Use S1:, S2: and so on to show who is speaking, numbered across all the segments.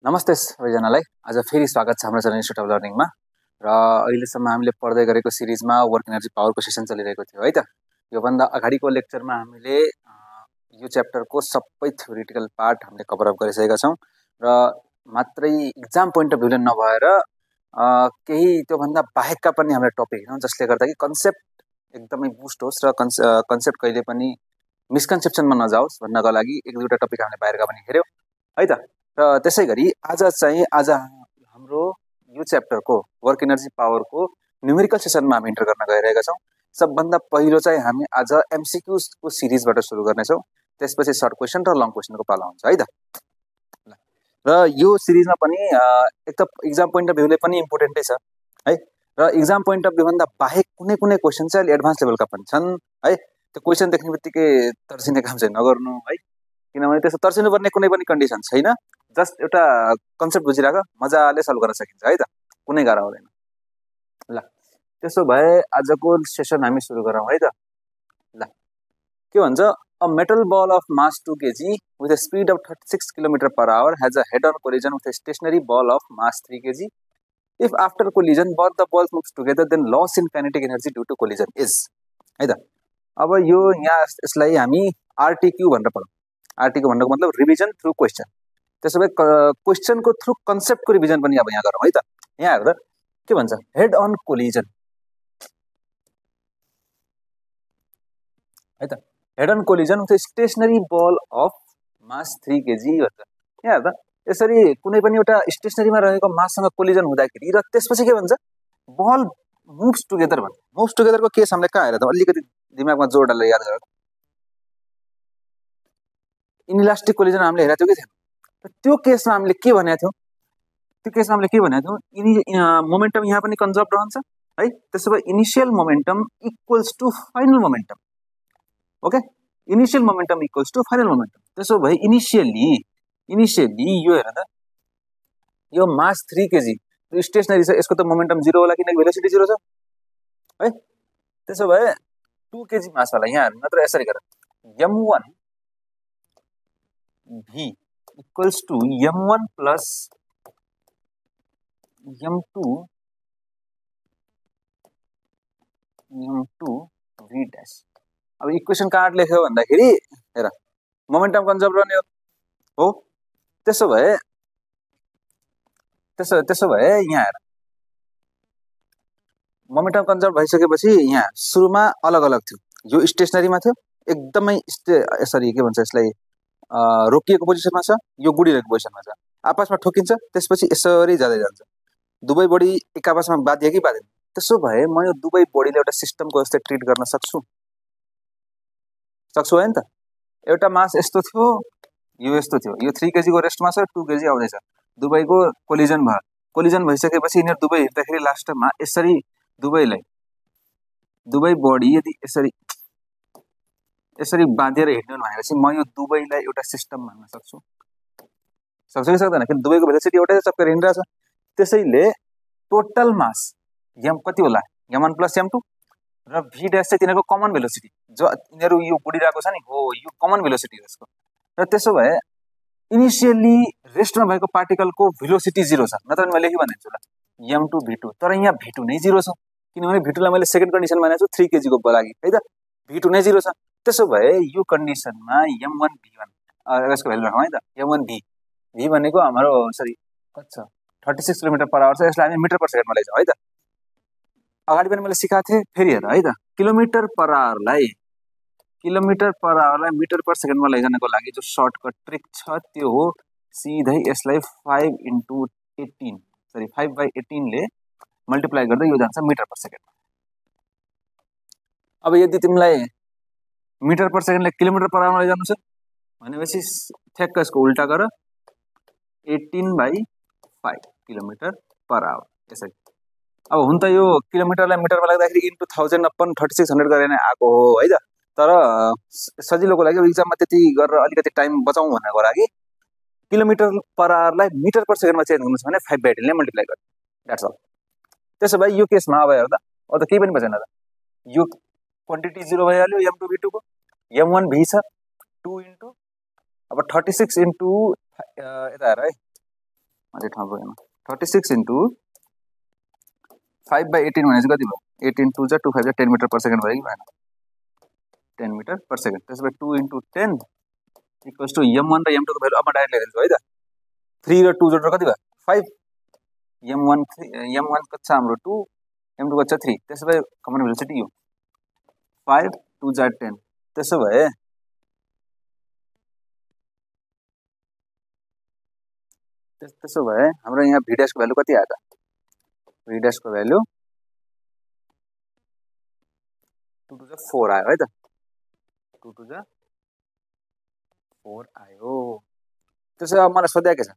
S1: नमस्ते सबैजनालाई। आज फेरि स्वागत छ हाम्रो च्यानल इन्स्टिट्युट अफ लर्निङमा। र अहिलेसम्म हामीले पढ्दै गरेको सिरिजमा वर्क एनर्जी पावरको सेसन चलिरहेको थियो है त। योभन्दा अगाडिको लेक्चरमा हामीले यो च्याप्टरको सबै थ्योरिटिकल पार्ट हामीले कभर अप गरिसकेका छौँ र मात्रै इक्जाम पोइन्ट अफ भ्यूले नभएर केही त्योभन्दा बाहेकका पनि हामीले टपिक हेर्यौँ, जसले गर्दा कि कन्सेप्ट एकदमै बुस्ट होस् र कन्सेप्ट कहिले पनि मिसकन्सेप्सनमा नजाओस् भन्नको लागि एक दुईवटा टपिक हामीले बाहिरका पनि हेऱ्यौँ है त। र त्यसै गरी आज हाम्रो यो च्याप्टरको वर्क एनर्जी पावरको न्युमेरिकल सेसनमा हामी इन्टर गर्न गइरहेका छौँ। सबभन्दा पहिलो चाहिँ हामी आज एमसिक्यूको सिरिजबाट सुरु गर्नेछौँ, त्यसपछि सर्ट क्वेसन र लङ क्वेसनको पाला हुन्छ है त। र यो सिरिजमा पनि एक त इक्जाम पोइन्ट अफ भ्यूले पनि इम्पोर्टेन्टै छ है, र इक्जाम पोइन्ट अफ भ्यूभन्दा बाहेक कुनै कुनै क्वेसन चाहिँ अलि एडभान्स लेभलका पनि छन् है। त्यो क्वेसन देख्ने बित्तिकै तर्सिने काम चाहिँ नगर्नु है, किनभने त्यस्तो तर्सिनुपर्ने कुनै पनि कन्डिसन छैन। जस्ट एउटा कन्सेप्ट बुझिराख, मजाले सल्भ गर्न सकिन्छ है त, कुनै गाह्रो हुँदैन। ल त्यसो भए आजको सेसन हामी सुरु गरौँ है त। ल के भन्छ, a metal ball of mass 2 kg with a speed of 36 km per hour has a head-on collision with a stationary ball of mass 3 kg. If after collision both the balls moves together, then loss in kinetic energy due to collision is है त। अब यो यहाँ यसलाई हामी आरटिक्यू भनेर पढौँ। आरटिक्यू भन्नुको मतलब रिभिजन थ्रु क्वेसन। त्यसो भए क्वेसनको थ्रु कन्सेप्टको रिभिजन पनि अब यहाँ गरौँ है त। यहाँ हेर्दा के भन्छ, हेड अन कोलिजन है त। Head on collision with stationary ball of mass 3 kg भन्छ। यहाँ हेर्दा यसरी कुनै पनि एउटा स्टेसनरीमा रहेको माससँग कोलिजन हुँदाखेरि र त्यसपछि के भन्छ, बल मुभ्स टुगेदर भन्छ। मुभ्स टुगेदरको केस हामीले कहाँ हेरेर अलिकति दिमागमा जोड डालेर याद गरेर, इनइलास्टिक कोलिजन हामीले हेरेको थियौँ कि थिएन। त्यो केसमा हामीले के भनेको थियौँ, मोमेन्टम यहाँ पनि कन्जर्भ रहन्छ है। त्यसो भए initial momentum equals to final momentum. Okay, initial momentum equals to final momentum. त्यसो भए इनिसियली यो हेर त, यो मास 3 kg स्टेसनरी छ, यसको त मोमेन्टम 0 होला किनकि भेलोसिटी 0 छ है। त्यसो भए 2 kg मास वाला यहाँ नत्र यसरी गर, m1 v equals to m1 plus m2 v dash. अब इक्वेसन कहाँ लेख्यो भन्दाखेरि हेर, मोमेन्टम कन्जर्भ रहने हो। त्यसो भए यहाँ हेर, मोमेन्टम कन्जर्भ भइसकेपछि यहाँ सुरुमा अलग अलग थियो, यो स्टेसनरीमा थियो एकदमै यसरी के भन्छ यसलाई रोकिएको पोजिसनमा छ, यो गुडिरहेको पोजिसनमा छ, आपसमा ठोकिन्छ, त्यसपछि यसरी जाँदै जान्छ। दुवै बडी एक आपसमा बाँधियो कि बाँधेन। त्यसो भए म यो दुवै बडीले एउटा सिस्टमको जस्तै ट्रिट गर्न सक्छु होइन त। एउटा मास यस्तो थियो, यो यस्तो थियो, यो 3 kg को रेस्टमा छ, 2 kg आउँदैछ, दुवैको कोलिजन भयो। कोलिजन भइसकेपछि यिनीहरू दुवै हिँड्दाखेरि लास्टमा यसरी दुवै बडी यदि यसरी बाँधेर हिँड्नु भनेपछि म यो दुवैलाई एउटा सिस्टम भन्न सक्छु कि सक्दैन, किन दुवैको भेलोसिटी एउटै चक्कर हिँडिरहेछ। त्यसैले टोटल मास m कति होला, m1 प्लस m2 र v डैश चाहिँ तिनीहरूको कमन भेलोसिटी, जो यिनीहरू यो गुडिरहेको छ नि हो, यो कमन भेलोसिटी यसको। र त्यसो भए इनिसियली रेस्टमा भएको पार्टिकलको भेलोसिटी 0 छ, नत्र मैले लेखि भनिदिन्छु ल, m2 v2। तर यहाँ v2 नै 0 छ, किनभने v2 लाई मैले सेकेन्ड कन्डिसन भनेको छु 3 kg को लागि है त, v2 नै 0 छ। त्यसो भए यो कन्डिसनमा m1 v1 यसको भ्यालु राखौँ है त। m1 v भनेको हाम्रो सरी कति छ, 36 km/h छ, यसलाई हामी मिटर पर सेकेन्डमा लैजाउँ है त। अगाडि पनि मैले सिकाएको थिएँ, फेरि हेर है त, किलोमिटर पर आवरलाई मिटर पर सेकेन्डमा लैजानको लागि जो सर्टकट ट्रिक छ त्यो हो सिधै यसलाई 5/18 ले मल्टिप्लाई गर्दा यो जान्छ मिटर पर सेकेन्ड। अब यदि तिमीलाई मिटर पर सेकेन्डले किलोमिटर पर आवरमा लैजानु छ भनेपछि ठ्याक्क यसको उल्टा गर, 18/5 km/h यसरी। अब हुन त यो किलोमिटरलाई मिटरमा लाग्दाखेरि इन्टु 1000/3600 गरेर नै आएको हो है त। तर सजिलोको लागि इक्जाममा त्यति गरेर अलिकति टाइम बचाउँ भनेको लागि किलोमिटर पर आवरलाई मिटर पर सेकेन्डमा चेन्ज गर्नु छ भने 5/18 ले मल्टिप्लाई गर्नु, द्याट्स अल। त्यसो भए यो केसमा अब हेर्दा अब त केही पनि बचेन त, यो क्वान्टिटी 0 भइहाल्यो m2 v2 को, m1 v छ 2 इन्टु अब 36 इन्टु यता हेर है, अझै ठाउँ पुगेन 36 इन्टु 5/18 भने चाहिँ कति भयो 18 2 जा 2 5 जा 10 मिटर पर सेकेन्ड भयो कि भएन 10 मिटर पर सेकेन्ड त्यसो भए 2 इन्टु 10 इक्वल्स टु m1 र m2 को भ्यालु अब म डाइरेक्ट लेखिदिन्छु है त 3 र 2 जोडेर कति भयो 5 m1 कति छ हाम्रो 2 m2 कति छ 3 त्यसो भए कमन भेलोसिटी यो 5 2 जा 10 त्यसो भए हाम्रो यहाँ v dash को भ्यालु कति आयो त v dash को भ्यालु 2 टु जा 4 आयो है त 2 टु जा 4 आयो त्यसो अब मलाई सोधेको के छ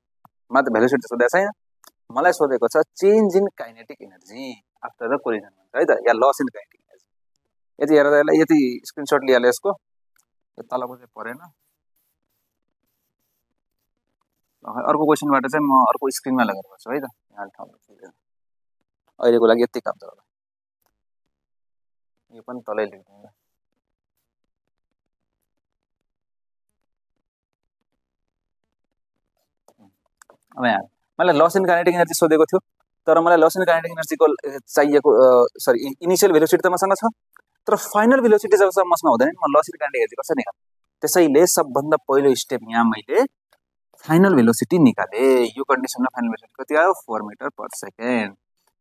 S1: मलाई त भेलोसिटी सोधेको छैन मलाई सोधेको छ change in kinetic energy after the collision भन्छ है त या लस इन काइनेटिक एनर्जी यति हेरेर यसलाई यति स्क्रिनशट लिहाल्यो यसको यो तलको चाहिँ परेन अर्को क्वेसनबाट चाहिँ म अर्को स्क्रिनमा लगेर बस्छु है त यहाँ ठाउँमा अहिलेको लागि यति काम छ यो पनि तलै लेख्दिनु अब यहाँ मलाई लस इन काइनेटिक एनर्जी सोधेको थियो तर मलाई लस इन काइनेटिक एनर्जीको चाहिएको सरी इनिशियल भेलोसिटी त मसँग छ तर फाइनल भेलोसिटी जबसम्म मसँग हुँदैन म लस इन काइनेटिक एनर्जी कसरी निकाल्नु त्यसैले सबभन्दा पहिलो स्टेप यहाँ मैले फाइनल भेलोसिटी निकाले यो कन्डिसनमा फाइनल भेलोसिटी कति आयो 4 मिटर पर सेकेन्ड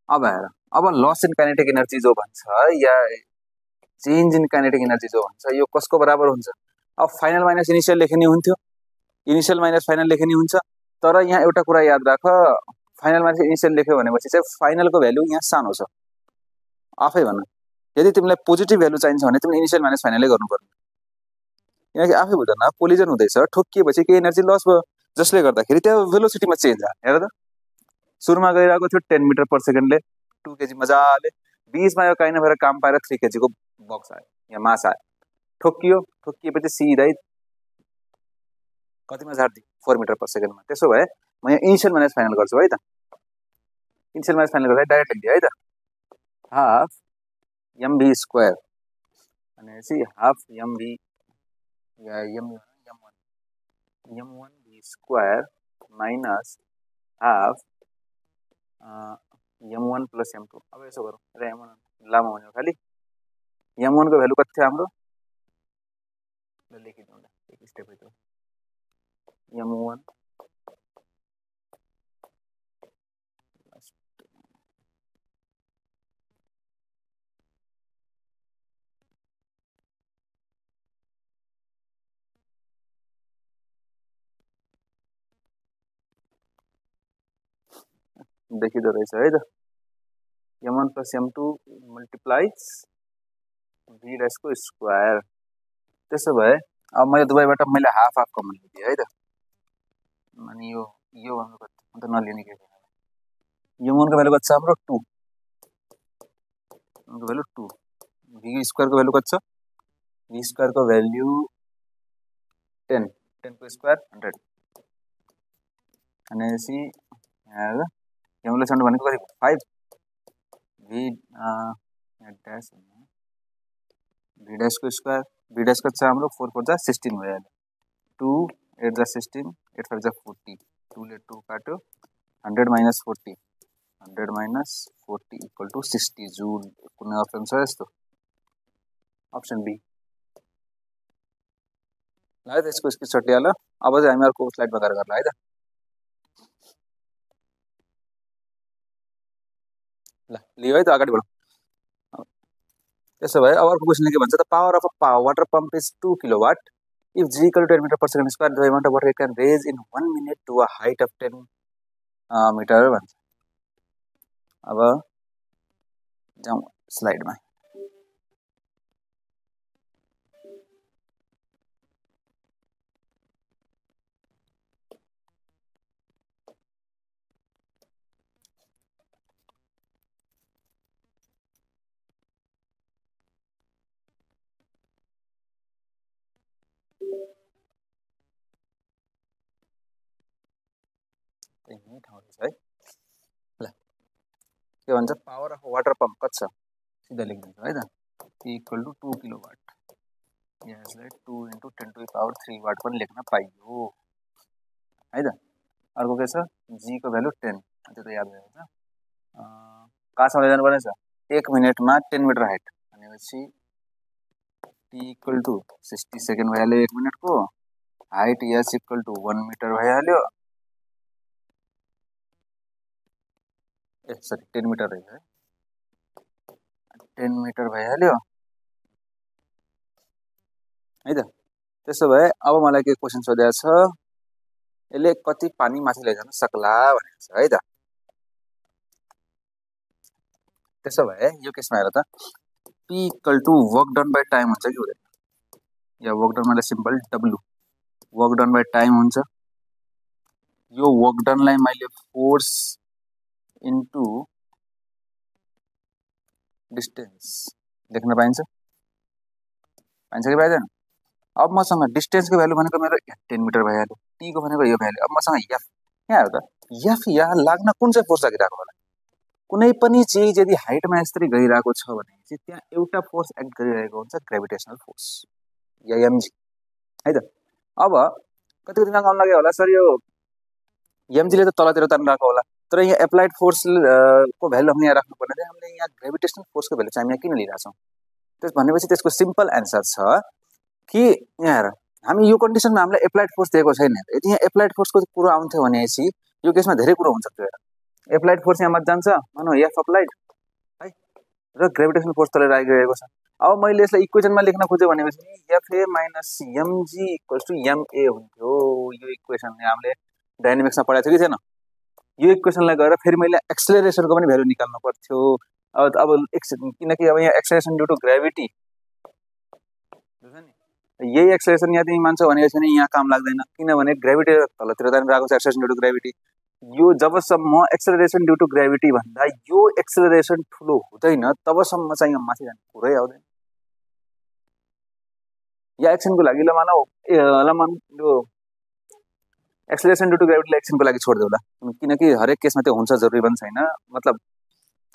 S1: अब हेर अब लस इन काइनेटिक एनर्जी जो भन्छ या चेन्ज इन काइनेटिक एनर्जी जो भन्छ यो कसको बराबर हुन्छ अब फाइनल माइनस इनिशियल लेख्ने हुन्थ्यो इनिशियल माइनस फाइनल लेख्ने हुन्छ तर यहाँ एउटा कुरा याद राख फाइनल माइनस इनिशियल लेख्यो भनेपछि चाहिँ फाइनलको भ्यालु यहाँ सानो छ आफै भन यदि तिमीलाई पोजिटिभ भ्यालु चाहिन्छ भने तिमीले इनिशियल माइनस फाइनलै गर्नुपर्ने किनकि आफै बुझ्दैन कोलिजन हुँदैछ ठोकिएपछि केही एनर्जी लस भयो जसले गर्दाखेरि त्यो भेलोसिटीमा चेन्ज आयो हेर त सुरुमा गइरहेको थियो 10 मिटर पर सेकेन्डले 2 केजी मजाले बीचमा यो काहीँ नभएर काम पाएर 3 केजीको बक्स आयो यहाँ मास आयो ठोकिएपछि सिधै कतिमा झार्दी 4 मिटर पर सेकेन्डमा त्यसो भए म यहाँ इनिशियल माइनस फाइनल गर्छु है त इनिशियल माइनस फाइनल गर्दा डाइरेक्ट लेख्दिए है त हाफ mv स्क्वायर भनेपछि हाफ mv या m1 v square minus half m1 plus m2 अब यसो गरौँ र m1 लामो हुने हो खालि m1 को भ्यालु कति थियो हाम्रो लेखिदिउँ ल एक स्टेप भित्र m1 देखिदो रहेछ है त m1 plus m2 मल्टिप्लाइज v dash को स्क्वायर त्यसो भए अब मैले दुवैबाट मैले हाफ हाफ कमन लिदिए है त अनि यो भन्नु कति अन्त नलिने के m1 को भ्यालु कति छ हाम्रो 2 को भ्यालु 2 v स्क्वायर को भ्यालु कति छ v स्क्वायर को भ्यालु 10 को स्क्वायर 100 भनेपछि यहाँ एमले सन्ड भनेको कति 5 v dash को स्क्वायर v dash कति छ हाम्रो 4 4 जा 16 भइहाल्यो 2 8 जा 16 8 5 जा 40 2 ले 2 काट्यो 100 माइनस 40 इक्वल टु 60 जूल कुनै अप्सन छ यस्तो अप्सन बी ल है त यसको स्क्रिनशट लिहाल अब चाहिँ हामी अर्को स्लाइडमा गएर गर्ला है त ल लियो है त अगाडि बढौँ त्यसो भए अब अर्को क्वेसनले के भन्छ त power of a water pump is 2 kilowatt if g equal to 10 meter per second square the amount of water it can raise in 1 minute to a height of 10 meter भन्छ अब जाउँ स्लाइडमा यही ठाउँ रहेछ है ल के भन्छ पावर अफ वाटर पम्प कति छ सिधा लेखिदिन्छु है त इक्वल टु 2 किलोवाट यसलाई 2 × 10⁻³ वाट पनि लेख्न पाइयो है त अर्को के छ जी को भ्यालु 10 त्यो त याद भएको छ कहाँसम्म जानुपर्ने छ 1 मिनेटमा 10 मिटर हाइट भनेपछि t इक्वल टु 60 सेकेन्ड भइहाल्यो 1 मिनटको height s equal to 1 metre भइहाल्यो सरी 10 मिटर रहेछ है 10 मिटर भइहाल्यो है त त्यसो भए अब मलाई के क्वेशन सोधेको छ यसले कति पानी माथि लैजान सक्ला भनेको छ है त त्यसो भए यो केसमा हेर त p equal to work done by time हुन्छ कि हुँदैन या वर्क डन मतलब simple w work done by time हुन्छ यो वर्क डनलाई मैले फोर्स इन्टु डिस्टेन्स लेख्न पाइन्छ कि पाइँदैन अब मसँग डिस्टेन्सको भ्यालु भनेको मेरो 10 मिटर भइहाल्यो टी को भनेको यो भ्यालु अब मसँग f यहाँ हेर त f यहाँ लाग्न कुन चाहिँ फोर्स लागिरहेको होला कुनै पनि चीज यदि हाइटमा यसरी गइरहेको छ भने चाहिँ त्यहाँ एउटा फोर्स एक्ट गरिरहेको हुन्छ ग्रेभिटेसनल फोर्स या mg है त अब कति दिमाग आउन लाग्यो होला सर यो mg ले त तलतिर तानिरहेको होला तर यहाँ एप्लाइड फोर्स को भ्यालु हामीले यहाँ राख्नु पर्ने चाहिँ हामीले यहाँ ग्रेभिटेसनल फोर्सको भ्यालु चाहिँ हामी यहाँ किन लिइरहेका छौं त्यस भनेपछि त्यसको सिम्पल एन्सर छ कि यहाँ हेर हामी यो कन्डिसनमा हामीले एप्लाइड फोर्स दिएको छैन यदि यहाँ एप्लाइड फोर्सको कुरो आउँथ्यो भनेपछि यो केसमा धेरै कुरो हुन्छ त्यो हेर एप्लाइड फोर्स यहाँ माथि जान्छ मानौ एफ अप्लाइड है र ग्रेभिटेसनल फोर्स तल आइरहेको छ अब मैले यसलाई इक्वेसनमा लेख्न खोजे भनेपछि F A minus mg equals to ma हुन्थ्यो यो इक्वेसनले हामीले डाइनामिक्समा पढाएको थियो कि छैन यो इक्वेसनलाई गएर फेरि मैले एक्सेलरेसनको पनि भ्यालु निकाल्नु पर्थ्यो अब किनकि अब यहाँ एक्सेलरेसन ड्यू टु ग्रेभिटी यही एक्सेलरेसन यहाँ तिमी मान्छौ भनेपछि नि यहाँ काम लाग्दैन किनभने ग्रेभिटी तलतिर तानिरहेको छ एक्सेलरेसन ड्यू टु ग्रेभिटी यो जबसम्म एक्सेलरेसन ड्यू टु ग्रेभिटी भन्दा यो एक्सेलरेसन ठुलो हुँदैन तबसम्म चाहिँ यहाँ माथि जाने कुरै आउँदैन या एक्सनको लागि ल मानौ यो एक्सेलरेसन ड्यू टु ग्रेभिटीलाई एक्सनको लागि छोड्देऊ ल किनकि हरेक केसमा त्यो हुन्छ जरुरी पनि छैन मतलब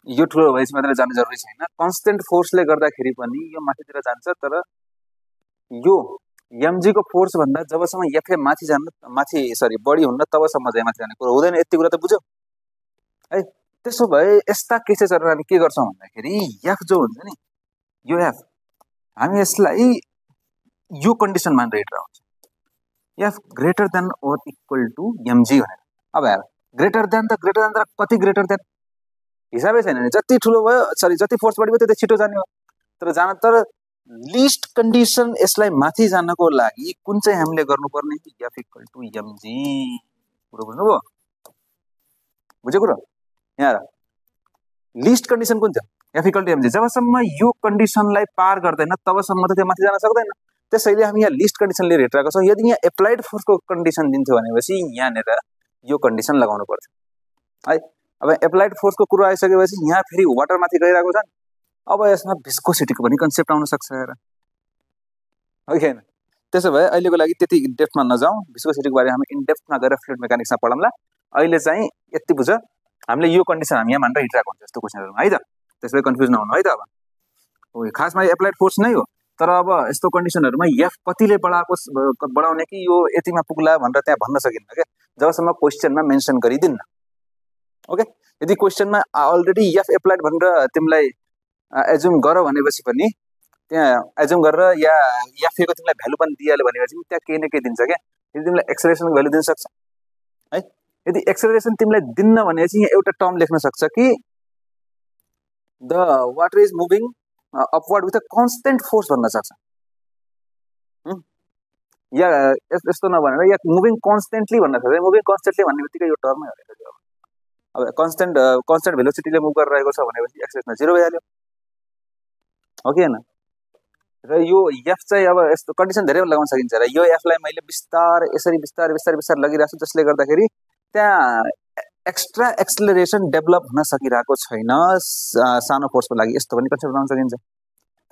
S1: यो ठुलो भएपछि मात्रै जानु जरुरी छैन कन्स्टेन्ट फोर्सले गर्दाखेरि पनि यो माथितिर जान्छ तर यो mg को फोर्स भन्दा जबसम्म fa माथि सरी बढी हुन्न तबसम्म चाहिँ माथि जाने कुरा हुँदैन यति कुरा त बुझ्यौ है त्यसो भए यस्ता केसेसहरु हामी के गर्छौं भन्दाखेरि f जो हुन्छ नि यो f हामी यसलाई यो कन्डिसन मानेर हेरेर आउँछ f greater than or equal to mg भनेर अब हेर ग्रेटर देन त कति ग्रेटर देन हिसाबै छैन नि जति ठुलो भयो सरी जति फोर्स बढी भयो त्यति छिटो जाने हो तर जान तर लिस्ट कन्डिसन यसलाई माथि जानको लागि कुन चाहिँ हामीले गर्नुपर्ने f इक्वल टु mg पुरो बुझ्नुभयो बुझ्यो कुरो यहाँ लिस्ट कन्डिसन कुन थियो f इक्वल टु mg जबसम्म यो कन्डिसनलाई पार गर्दैन तबसम्म त त्यो माथि जान सक्दैन त्यसैले हामी यहाँ लिस्ट कन्डिसन लिएर हेरिरहेका छौं यदि यहाँ एप्लाइड फोर्सको कन्डिसन दिन्थ्यो भनेपछि यहाँनेर यो कन्डिसन लगाउनु पर्थ्यो है अब एप्लाइड फोर्सको कुरो आइसकेपछि यहाँ फेरि वाटर माथि गइरहेको छ अब यसमा भिस्कोसिटीको पनि कन्सेप्ट आउन सक्छ हेर हो कि हैन त्यसो भए अहिलेको लागि त्यति डेप्थमा नजाउँ भिस्कोसिटीको बारेमा हामी इन डेप्थमा गएर फ्लुइड मेकानिक्समा पढौँला अहिले चाहिँ यति बुझ हामीले यो कन्डिसन हामी यहाँ मानेर हिटिरहेको हुन्छ यस्तो क्वेशनहरुमा है त त्यसले कन्फ्युज नहुनु है त अब हो खासमा एप्लाइड फोर्स नै हो तर अब यस्तो कन्डिसनहरुमा f कतिले बढाउने कि यो यतिमा पुग्ला भनेर त्यहाँ भन्न सकिन्न के जबसम्म क्वेशनमा मेन्सन गरिदिन्न ओके यदि क्वेशनमा अलरेडी f एप्लाइड भनेर तिमीलाई एज्युम गर भनेपछि पनि त्यहाँ एज्युम गरेर या f को तिमीलाई भ्यालु पनि दिइहाल्यो भनेपछि त्यहाँ केही न केही दिन्छ के यदि तिमीलाई एक्सेलरेसनको भ्यालु दिन सक्छ है यदि एक्सेलरेसन तिमीलाई दिन्न भनेपछि यहाँ एउटा टर्म लेख्न सक्छ कि the water is moving upward with a constant force भन्न सक्छ या यस्तो नभनेर या मुभिङ कन्स्टेन्टली भन्न सक्छ मुभिङ कन्स्टेन्टली भन्ने बित्तिकै यो टर्मै हो अब कन्स्टेन्ट भेलोसिटीले मुभ गरिरहेको छ भनेपछि एक्सेलरेसन 0 भइहाल्यो हो कि हैन र यो f चाहिँ अब यस्तो कन्डिसन धेरै लगाउन सकिन्छ र यो f लाई मैले बिस्तार यसरी बिस्तार लगिरहेछु जसले गर्दाखेरि त्यहाँ एक्स्ट्रा एक्सेलरेसन डेभलप हुन सकिरहेको छैन सानो फोर्सको लागि यस्तो पनि कन्सेप्ट बनाउन सकिन्छ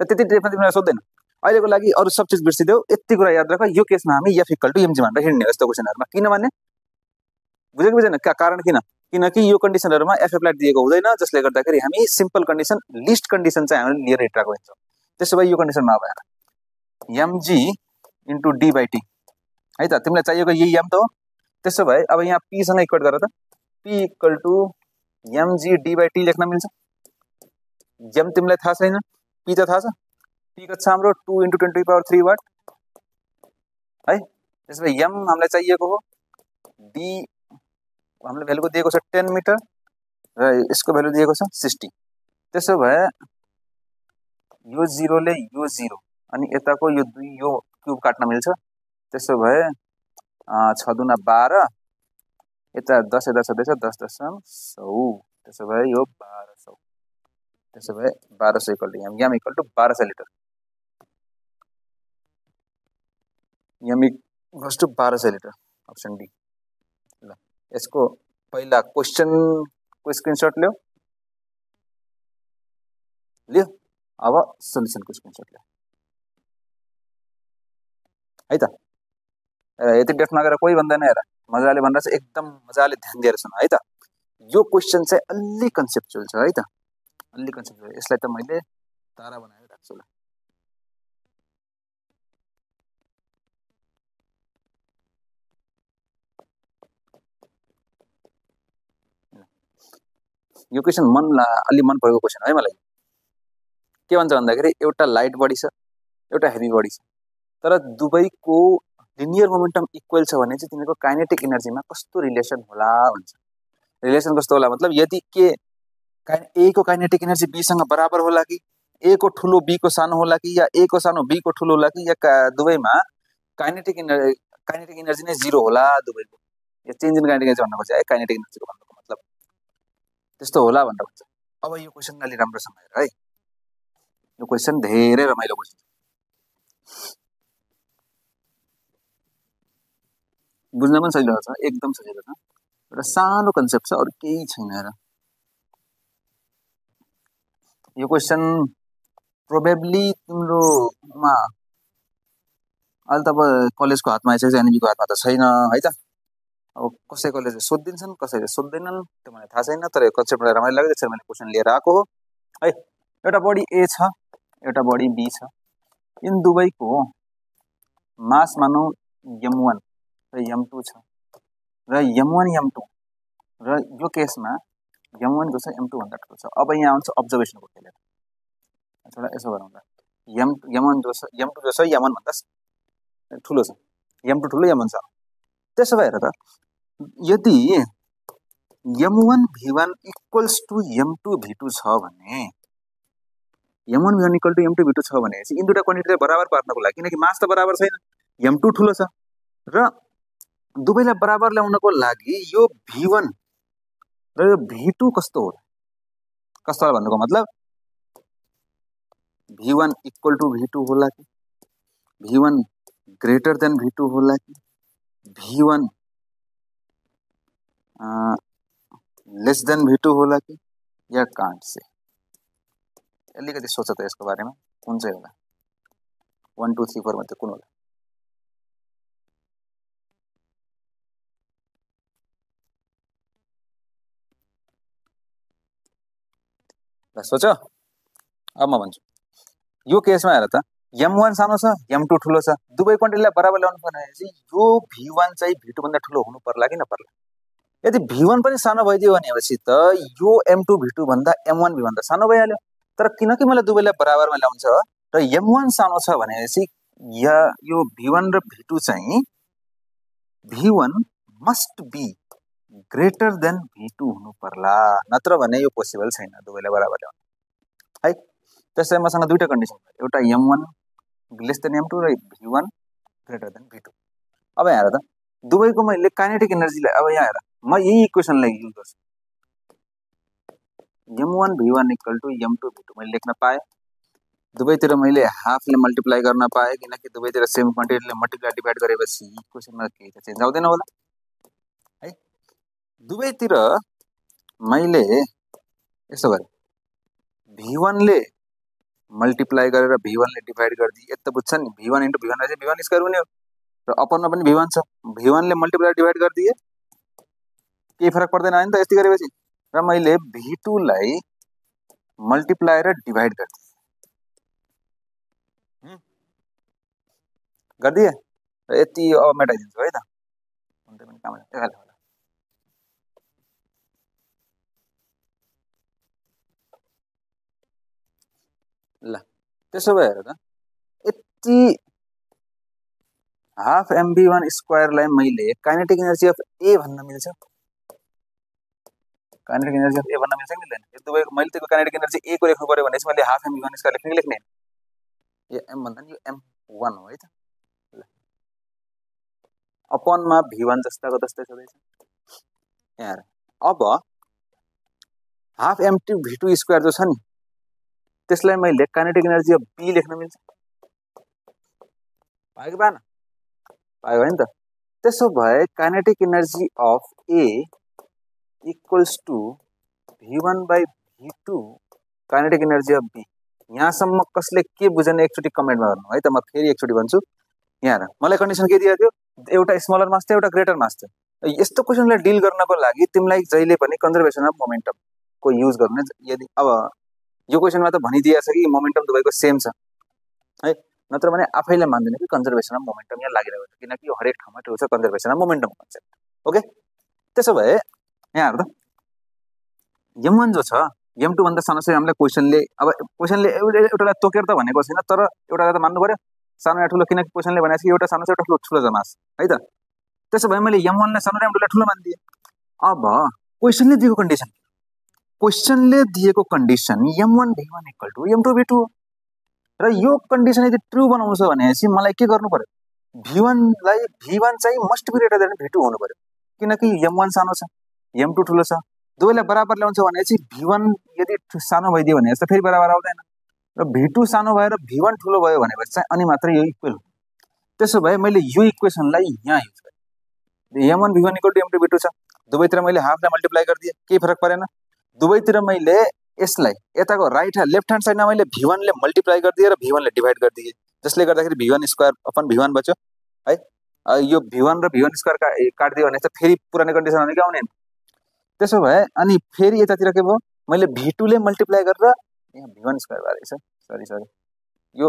S1: त त्यति डेफमा तिमीलाई सोध्दैन अहिलेको लागि अरु सब चीज बिर्सिदेऊ यति कुरा याद राख यो केसमा हामी f इक्वल टु mg भनेर हिड्ने यस्तो क्वेशनहरुमा किनभने बुझेको बुझेन कारण किनकि यो कन्डिसनहरुमा f एप्लाइड दिएको हुँदैन जसले गर्दाखेरि हामी सिम्पल कन्डिसन लिस्ट कन्डिसन चाहिँ हामीले लिएर हिटिरहेको हुन्छौं त्यसो भए यो कन्डिसनमा अब mg * d/t है त तिमीलाई चाहिएको यही m त हो त्यसो भए अब यहाँ p सँग इक्वेट गरेर त p equal to mg d/t लेख्न मिल्छ। m तिमीलाई थाहा छैन, p त थाहा छ। p कति छ हाम्रो 2 × 10⁻³ वाट है। त्यसो भए m हामीलाई चाहिएको हो, d हामीलाई भ्यालु दिएको छ 10 मिटर र यसको भ्यालु दिएको छ 60। त्यसो भए यो 0 ले यो 0 अनि यताको यो 2 यो क्युब काट्न मिल्छ। त्यसो भए 6 दुना 12, यता 10 यता छँदैछ 10 10 100। त्यसो भए यो 1200। त्यसो भए 1200 equal to m equal to 1200 litre. m equals to 1200 litre, option D. ल यसको पहिला क्वेशनको स्क्रिनशट लियो। अब सोल्युसनको स्क्रिनशट लियो है त। यति डेफ नगरेर कोही भन्दैन, हेर मजाले भनेर चाहिँ एकदम मजाले ध्यान दिएर सुन है त। यो क्वेशन चाहिँ अलि कन्सेप्चुअल छ है त, अलि कन्सेप्चुअल। यसलाई त मैले तारा बनाएर राख्छु ल। यो क्वेशन अलि मन परेको क्वेशन है मलाई। के भन्छ भन्दाखेरि एउटा लाइट बडी छ, एउटा हेभी बडी छ, तर दुवैको लिनियर मोमेन्टम इक्वल छ भने चाहिँ तिनीहरूको काइनेटिक एनर्जीमा कस्तो रिलेसन होला भन्छ। रिलेसन कस्तो होला मतलब यदि के ए को काइनेटिक एनर्जी बी सँग बराबर होला कि, ए को ठुलो बी को सानो होला कि, या ए को सानो बी को ठुलो होला कि, या दुवैमा काइनेटिक एनर्जी नै 0 होला दुवैको। यो चेन्ज इन काइनेटिक एनर्जी भन्नु खोजेको है, काइनेटिक एनर्जीको भन्नुको मतलब त्यस्तो होला भनेर भन्छ। अब यो क्वेशन अलि राम्रोसँग हेर है, यो क्वेशन धेरै रमाइलो क्वेशन, बुझ्न पनि सजिलो छ, एकदम सजिलो छ। एउटा सानो कन्सेप्ट छ, अरु केही छैन। हेर यो क्वेशन प्रोबेबली तिम्रोमा अहिले त अब कलेजको हातमा आइसकेको छ, एनबीको हातमा त छैन है त। अब कसै कलेजले सोधिदिन्छन्, कसैले सोध्दैनन्, त्यो मलाई थाहा छैन। तर यो कन्सेप्ट मलाई रमाइलो लाग्यो, त्यसैले मैले क्वेशन लिएर आएको हो है। एउटा बडी ए छ, एउटा बडी बी छ। इन दुवैको मास मानौ m1 र m2 छ, र m1 m2 र यो केसमा m1 जो छ m2 भन्दा ठुलो छ। अब यहाँ आउँछ अब्जर्भेसनको खेल। थोडा यसो गरौँ ल, m1 जो छ m2 जो छ m1 भन्दा ठुलो छ, m2 ठुलो m1 छ। त्यसो भएर त यदि m1 v1 equals to m2 v2 छ भने, m1 v1 equal to m2 v2 छ भने इन दुईटा क्वान्टिटीलाई बराबर पार्नको लागि, किनकि मास त बराबर छैन, m2 ठुलो छ र दुवैलाई बराबर ल्याउनको लागि यो v1 र यो v2 कस्तो होला, कस्तो होला भन्नुको मतलब v1 इक्वल टु v2 होला कि, v1 ग्रेटर देन v2 होला कि, v1 लेस देन v2 होला कि, या कान्ट से। अलिकति सोच त यसको बारेमा, कुन चाहिँ होला 1 2 3 4 मध्ये कुन होला? ल सोच, अब म भन्छु। यो केसमा हेर त, m1 सानो छ, m2 ठुलो छ, दुवै क्वान्टिटीलाई बराबर ल्याउनु पर्ने चाहिँ यो v1 चाहिँ v2 भन्दा ठुलो हुनु पर्ला कि नपर्ला? यदि v1 पनि सानो भइदियो भनेपछि त यो m2 v2 भन्दा m1 v1 त सानो भइहाल्यो। तर किनकि मलाई दुवैलाई बराबरमा ल्याउनु छ र m1 सानो छ भनेपछि यो v1 र v2 चाहिँ v1 must be greater than v2 हुनु पर्ला, नत्र भने यो पोसिबल छैन दुवैलाई बराबर ल्याउनु है। त्यसैले मसँग दुईटा कन्डिसन छ, एउटा m1 लेस देन m2 र v1 ग्रेटर देन v2। अब यहाँ हेर त, दुवैको मैले काइनेटिक एनर्जीलाई, अब यहाँ हेर म यही इक्वेसनलाई युज गर्छु, m1 v1 equal to m2 v2 मैले लेख्न पाएँ। दुवैतिर मैले हाफले मल्टिप्लाई गर्न पाएँ, किनकि दुवैतिर सेम क्वान्टिटीले मल्टिप्लाई डिभाइड गरेपछि इक्वेसनमा केही त चेन्ज आउँदैन होला है। दुवैतिर मैले यसो गरेँ, v1 ले मल्टिप्लाई गरेर v1 ले डिभाइड गरिदिए, यता बुझ्छ नि, v1 इन्टु v1 चाहिँ v1 स्क्वायर हुने हो, र अपरमा पनि v1 छ, v1 ले मल्टिप्लाई डिभाइड गरिदिए केही फरक पर्दैन नि त यति गरेपछि। र मैले v2 लाई मल्टिप्लाई र डिभाइड गरिदिए र यति अब मेटाइदिन्छु है त, हुँदै पनि काम यसले होला ल त्यसो भए हेर त यति हाफ mv1 स्क्वायरलाई मैले काइनेटिक एनर्जी अफ ए भन्न मिल्छ काइनेटिक एनर्जी अफ ए भन्न मिल्छ कि मिल्दैन यो दुवै मैले त्यसको काइनेटिक एनर्जी ए को लेख्नु पर्यो भनेपछि मैले हाफ mv1 स्क्वायर लेख्ने लेख्ने यो m भन्दा नि यो m1 हो है त ल अपनमा v1 जस्ताको जस्तै छँदैछ यहाँ अब हाफ m2 v2 स्क्वायर जो छ नि त्यसलाई मैले काइनेटिक एनर्जी अफ बी लेख्न मिल्छ भयो कि भएन भयो होइन त त्यसो भए kinetic energy of A equals to v1 by v2 kinetic energy of B यहाँसम्म कसले के बुझेन एकचोटि कमेन्टमा गर्नु है त म फेरि एकचोटि भन्छु यहाँ मलाई कन्डिसन के दिएको थियो एउटा स्मलर मास थियो एउटा ग्रेटर मास थियो यस्तो क्वेसनलाई डिल गर्नको लागि तिमीलाई जहिले पनि कन्जर्भेसन अफ मोमेन्टमको युज गर्ने यदि अब यो क्वेसनमा त भनिदिएको छ कि मोमेन्टम दुवैको सेम छ है नत्र भने आफैले मान्दैन कि कन्जर्भेसन अफ मोमेन्टम यहाँ लागिरहेको छ किनकि यो हरेक ठाउँमा त्यो छ conservation of momentum concept okay त्यसो भए यहाँ हेर्दा m1 जो छ m2 भन्दा सानो चाहिँ हामीलाई क्वेसनले एउटालाई तोकेर त भनेको छैन तर एउटालाई त मान्नु पर्यो सानो या ठुलो किनकि क्वेसनले भनेको छ एउटा सानो छ एउटा ठुलो छ मास है त त्यसो भए मैले m1 लाई सानो र m2 लाई ठुलो मानिदिएँ अब क्वेसनले दिएको condition m1 v1 equal to m2 v2 र यो कन्डिसन यदि ट्रु बनाउँछ भनेपछि मलाई के गर्नु पर्यो v1 चाहिँ must be greater than v2 हुनु पर्यो किनकि m1 सानो छ m2 ठुलो छ दुवैलाई बराबर ल्याउँछ भनेपछि v1 यदि सानो भइदियो भने त फेरि बराबर आउँदैन र v2 सानो भएर v1 ठुलो भयो भनेपछि चाहिँ अनि मात्र यो इक्वल त्यसो भए मैले यो इक्वेसनलाई यहाँ युज गरेँ m1 v1 equal to m2 v2 छ दुवैतिर मैले हाफलाई मल्टिप्लाई गरिदिएँ केही फरक परेन दुवैतिर मैले यसलाई यताको राइट ह्यान्ड लेफ्ट ह्यान्ड साइडमा मैले v1 ले मल्टिप्लाई गरिदिएँ र v1 ले डिभाइड गरिदिएँ जसले गर्दाखेरि v1 स्क्वायर अपन v1 बच्यो है यो v1 र v1 स्क्वायर काट्दियो भने त फेरि पुरानो कन्डिसन आउने कि आउने त्यसो भए अनि फेरि यतातिर के भयो मैले v2 ले मल्टिप्लाई गरेर यहाँ v1 स्क्वायर भएर सरी यो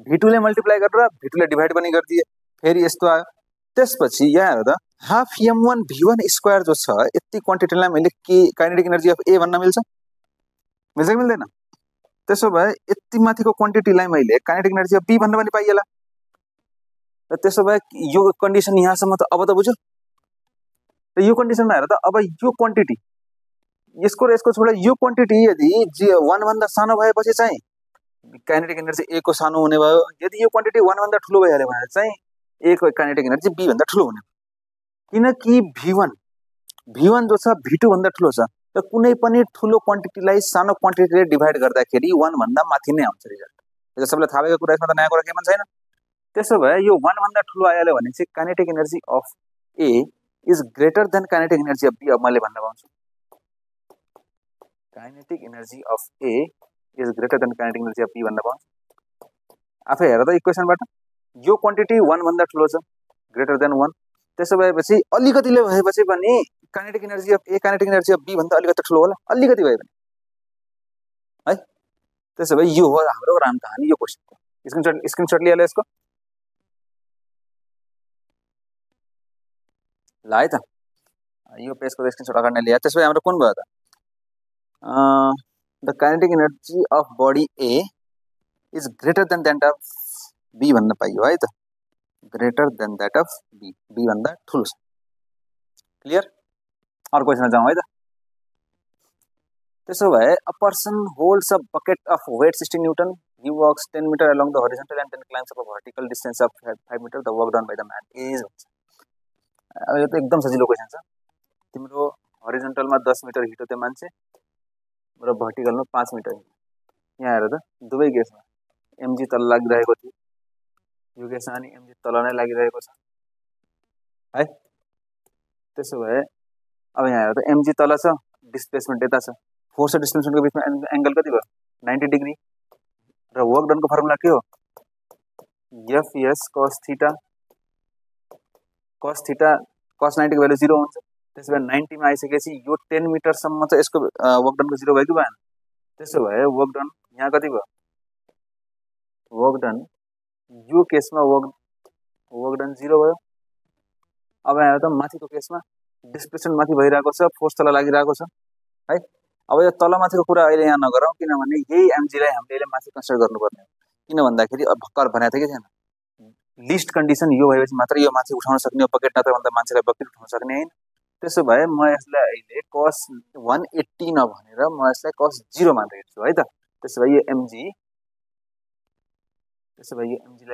S1: v2 ले मल्टिप्लाई गरेर v2 ले डिभाइड पनि गरिदिए फेरि यस्तो आयो त्यसपछि यहाँ हेर्दा हाफ m1 v1 स्क्वायर जो छ यति क्वान्टिटीलाई मैले के काइनेटिक एनर्जी अफ ए भन्न मिल्छ मिल्छ कि मिल्दैन त्यसो भए यति माथिको क्वान्टिटीलाई मैले काइनेटिक एनर्जी अफ बी भन्न पनि पाइएला र त्यसो भए यो कन्डिसन यहाँसम्म त अब त बुझ्यो र यो कन्डिसनमा हेर त अब यो क्वान्टिटी यसको र यसको छोडा यो क्वान्टिटी यदि 1 भन्दा सानो भएपछि चाहिँ काइनेटिक एनर्जी ए को सानो हुने भयो यदि यो क्वान्टिटी 1 भन्दा ठुलो भइहाल्यो भने चाहिँ ए को काइनेटिक एनर्जी बी भन्दा ठुलो हुने किनकि v1 जो छ v2 भन्दा ठुलो छ र कुनै पनि ठुलो क्वान्टिटीलाई सानो क्वान्टिटीले डिभाइड गर्दाखेरि 1 भन्दा माथि नै आउँछ रिजल्ट यो सबैलाई थाहा भएको कुरा यसमा त नयाँ कुरा केही पनि छैन त्यसो भए यो 1 भन्दा ठुलो आइहाल्यो भने चाहिँ kinetic energy of A is greater than kinetic energy of B अब मैले भन्न पाउँछु kinetic energy of A is greater than kinetic energy of B भन्न पाउँछु आफै हेर त इक्वेसनबाट यो क्वान्टिटी 1 भन्दा ठुलो छ ग्रेटर देन 1 त्यसो भएपछि अलिकतिले भएपछि पनि kinetic energy of A kinetic energy of B भन्दा अलिकति ठुलो होला अलिकति भए पनि है त्यसो भए यो हो हाम्रो राम कहानी यो क्वेसनको स्क्रिनशट लिएर यसको ल है त यो पेजको स्क्रिनशट अगाडि ल्याए त्यसो भए हाम्रो कुन भयो त the kinetic energy of body A is greater than that of B भन्न पाइयो है त greater than that of B भन्दा ठुलो छ क्लियर अर्को क्वेसनमा जाउँ है त त्यसो भए a person holds a bucket of weight 60 newton he walks 10 meter along the horizontal and then climbs up a vertical distance of 5 meter the work done by the man is अब यो त एकदम सजिलो क्वेसन छ तिम्रो हरिजन्टलमा 10 metre हिँड्यो त्यो मान्छे र भर्टिकलमा 5 मिटर यहाँ हेर त दुवै केसमा एमजी तल लागिरहेको थियो यो केसमा अनि एमजी तल नै लागिरहेको छ है त्यसो भए अब यहाँ हेर त एमजी तल छ डिस्प्लेसमेन्ट यता छ फोर्स र डिस्प्लेसमेन्टको बिचमा एंगल कति भयो 90 डिग्री र वर्क डनको फर्मुला के हो एफएस cos थीटा cos 90 को भ्यालु 0 हुन्छ त्यसो भए 90 मा आइसकेपछि यो 10 मिटर सम्म चाहिँ यसको वर्क डनको 0 भयो कि भएन त्यसो भए वर्क डन यहाँ कति भयो वर्क डन यो केसमा वर्क डन 0 भयो अब यहाँ त माथिको केसमा डिस्प्लेसमेन्ट माथि भइरहेको छ, फोर्स तल लागिरहेको छ है। अब यो तलमाथिको कुरा अहिले यहाँ नगरौँ, किनभने यही एमजीलाई हामीले अहिले माथि कन्सिडर गर्नुपर्ने हो। किन भन्दाखेरि अब भर्खर भनेको थियो कि थिएन, लिस्ट कन्डिसन यो भएपछि मात्र यो माथि उठाउन सक्ने हो बकेट, नत्र भन्दा मान्छेलाई बकेट उठाउन सक्ने होइन। त्यसो भए म यसलाई अहिले कस 180 नभनेर म यसलाई कस 0 मान्दै हेर्छु है त। त्यसो भए यो एमजीलाई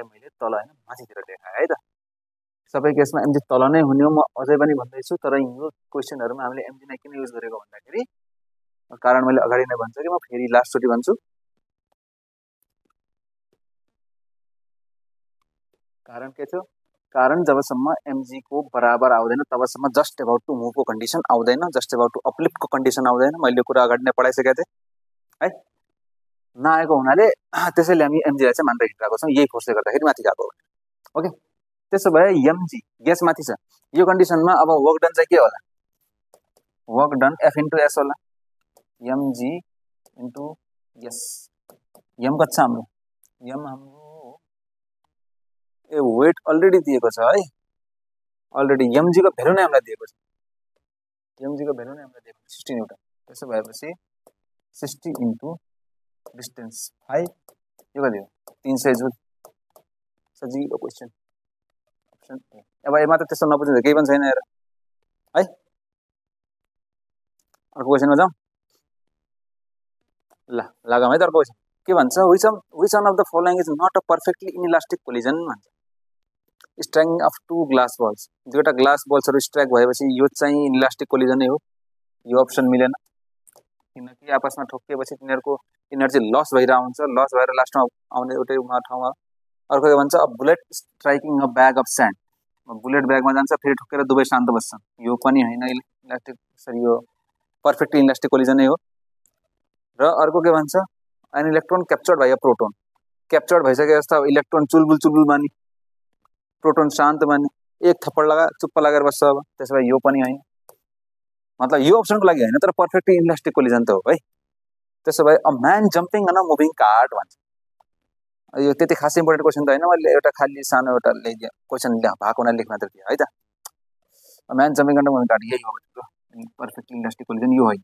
S1: मैले तल होइन माथितिर देखाएँ है त। सबै केसमा एमजी तल नै हुने हो म अझै पनि भन्दैछु। तर यो क्वेसनहरुमा हामीले एमजी नै किन युज गरेको भन्दाखेरि कारण मैले अगाडि नै भन्छु कि म फेरि लास्ट चोटि भन्छु, कारण के थियो, कारण जबसम्म एमजी को बराबर आउँदैन तबसम्म जस्ट अबाउट टु मुभ को कन्डिसन आउँदैन, जस्ट अबाउट टु अपलिफ्ट को कन्डिसन आउँदैन। मैले कुरा अगाडि नै पढाइसकेको थिएँ है। नआएको हुनाले त्यसैले हामी एमजीलाई चाहिँ मान्दै हिँडिरहेको छौँ, यही फोर्सले गर्दाखेरि माथि गएको हो। ओके, त्यसो भए एमजी ग्यास माथि छ, यो कन्डिसनमा अब वर्क डन चाहिँ के होला, work done F into S होला, एमजी इन्टु एस। एम कति छ हाम्रो, एम हाम्रो वेट अलरेडी दिएको छ है, अलरेडी एमजी को भ्यालु नै हामीलाई दिएको छ, एमजी को भ्यालु नै हामीलाई दिएको छ 60 न्युटन। त्यसो भएपछि 60 इन्टु डिस्टेन्स 5, यो कति हो 300 जुल। सजिलो क्वेसन, अप्सन ए। अब यसमा त त्यस्तो नबुझ्नु केही पनि छैन हेर है। अर्को क्वेसनमा जाउँ ल, लगाउँ है त अर्को क्वेसन। के भन्छ, which one of the following is not a perfectly inelastic collision भन्छ। Striking of two glass balls, दुईवटा ग्लास बल्सहरु स्ट्राइक भएपछि यो चाहिँ इनइलास्टिक कोलिजन नै हो। यो अप्सन मिलेन, किनकि आपसमा ठोकिएपछि तिनीहरुको इनर्जी लस भइरहेको हुन्छ, लस भएर लास्टमा आउने एउटै ठाउँमा। अर्को के भन्छ, bullet striking a bag of sand, bullet ब्यागमा जान्छ फेरि ठोकेर दुवै शान्त बस्छन्, यो पनि हैन इलास्टिक, सरी यो पर्फेक्टली इलास्टिक कोलिजन नै हो। र अर्को के भन्छ, an electron captured by a proton, captured भइसके जस्तो अब इलेक्ट्रोन चुलबुल मानी, प्रोटोन शान्त मानी, एक थप्पड लगा चुप्प लागेर बस्छ। अब त्यसो भए यो पनि हैन, मतलब यो अप्सनको लागि हैन, तर पर्फेक्टली इलास्टिक कोलिजन त हो है। त्यसो भए a man jumping on a moving cart भन्छ। यो त्यति खास इम्पोर्टेन्ट क्वेसन त हैन, मैले एउटा खाली सानो एउटा क्वेसन भएको हुनाले लेख्न मात्र थियो है त। A man jumping on a moving cart, यही हो पर्फेक्टली इलास्टिक कोलिजन, यो है।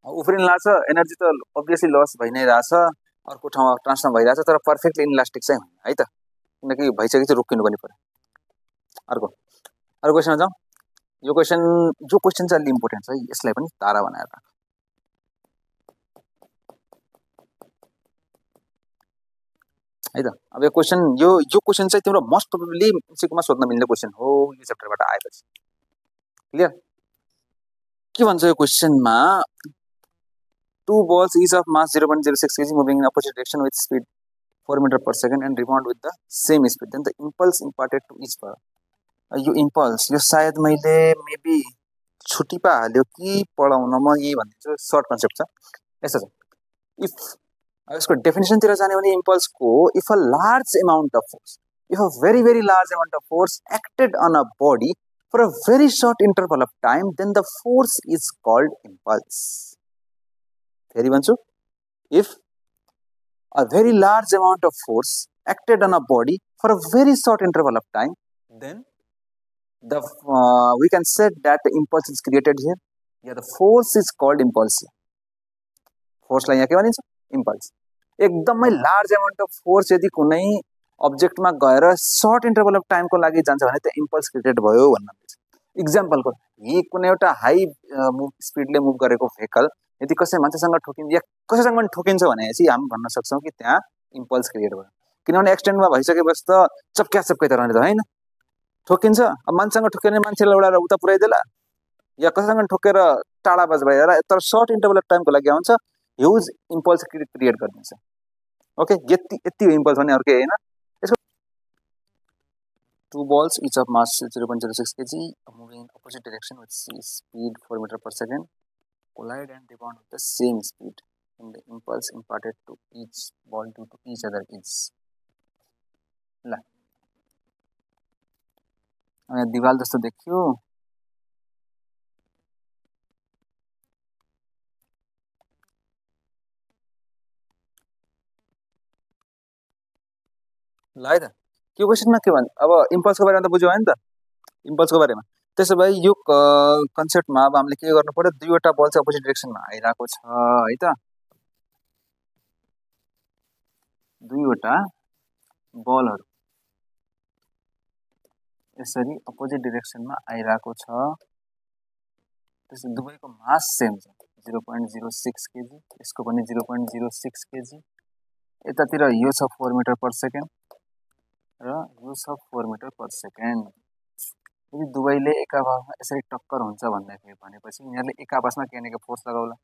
S1: उफ्रिन लाग्छ, एनर्जी त अभियसली लस भइ नै रहेछ, अर्को ठाउँमा ट्रान्सफर भइरहेछ, तर पर्फेक्टली इलास्टिक चाहिँ होइन है त, किनकि भइसकेपछि रोकिनु पनि पर्यो। अर्को क्वेसनमा जाउँ। यो क्वेसन चाहिँ अलि इम्पोर्टेन्ट छ है, यसलाई पनि तारा बनाएर राख है त। अब यो क्वेसन चाहिँ तिम्रो मोस्ट प्रोबेबली सिक्मा सोध्न मिल्ने क्वेसन हो, यो च्याप्टरबाट आएपछि। क्लियर? के भन्छ यो क्वेसनमा, two balls each of mass 0.06 kg moving in opposite direction with speed 4 meter per second and rebound with the same speed, then the impulse imparted to each पर। यो impulse यो सायद मैले मेबी छुट्टी पा हाल्यो कि पढाउन, म यही भनिदिन्छु, सर्ट कन्सेप्ट छ। यस्तो छ, इफ यसको डेफिनेसनतिर जाने भने इम्पल्सको, if a large amount of force, if a very very large amount of force acted on a body for a very short interval of time, then the force is called impulse. फेरि भन्छु, if a very large amount of force acted on a body for a very short interval of time, then the we can say that the impulse is created here, yeah, the force is called impulse। Force लाई यहाँ के भनिन्छ, impulse. एकदमै large amount of force यदि कुनै अब्जेक्टमा गएर short interval of टाइमको लागि जान्छ भने त्यो इम्पल्स क्रिएट भयो भन्नुहुन्छ। इक्जाम्पलको यी कुनै एउटा हाई स्पिडले मुभ गरेको भेहिकल यदि कसै मान्छेसँग ठोकिन्छ या कसैसँग पनि ठोकिन्छ भनेपछि हामी भन्न सक्छौँ कि त्यहाँ इम्पल्स क्रिएट भयो, किनभने एक्सिडेन्टमा भइसकेपछि त चप्क्या त रहने त होइन, ठोकिन्छ। अब मान्छेसँग ठोकेर मान्छेलाई उडाएर उता पुर्याइदेला, या कसैसँग ठोकेर टाढा बज भएर, तर सर्ट इन्टरभल अफ टाइमको लागि आउँछ, ह्युज इम्पल्स क्रिएट गरिदिन्छ। ओके, यति इम्पल्स भने अर्कै होइन। यसको two balls each of mass 0.06 kg moving in opposite direction with speed 4 meter per second collide and rebound with the same speed, and the impulse imparted to each ball due to each other is। ल, दिवाल जस्तो देखियो, ल है त। त्यो क्वेसनमा के भन्छ, अब इम्पल्सको बारेमा त बुझ्यो होइन त, इम्पल्सको बारेमा। त्यसो भए यो कन्सेप्टमा अब हामीले के गर्नु पर्यो, दुईवटा बल चाहिँ अपोजिट डिरेक्सनमा आइरहेको छ है त, दुईवटा बलहरू यसरी अपोजिट डिरेक्सनमा आइरहेको छ। त्यसो दुवैको मास सेम छ 0.06 केजी, यसको पनि 0.06 केजी। यतातिर यो छ 4 मिटर पर सेकेन्ड र यो छ 4 मिटर पर सेकेन्ड। यदि दुवैले एक आपसमा यसरी टक्कर हुन्छ भन्दाखेरि भनेपछि यिनीहरूले एक आपसमा के न के फोर्स लगाउला,